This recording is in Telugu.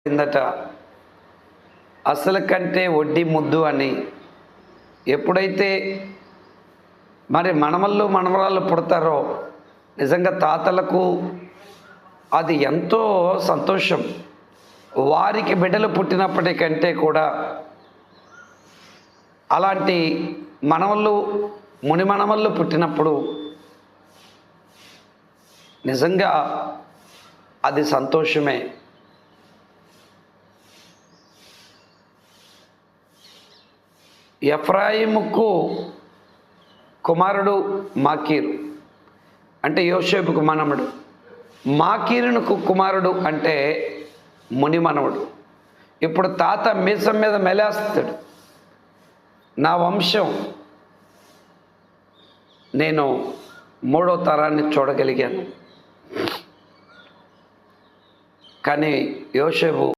కిందట అసలు కంటే వడ్డీ ముద్దు అని ఎప్పుడైతే మరి మనవళ్ళు మనవరాళ్ళు పుడతారో నిజంగా తాతలకు అది ఎంతో సంతోషం. వారికి బిడ్డలు పుట్టినప్పటికంటే కూడా అలాంటి మనవళ్ళు మునిమనవళ్ళు పుట్టినప్పుడు నిజంగా అది సంతోషమే. ఎఫ్రాయిముకు కుమారుడు మాకీరు అంటే యోసేపుకు మనవడు, మాకీరునకు కుమారుడు అంటే ముని మనవడు. ఇప్పుడు తాత మీసం మీద మెలేస్తాడు, నా వంశం నేను 3వ తరాన్ని చూడగలిగాను. కానీ యోసేపు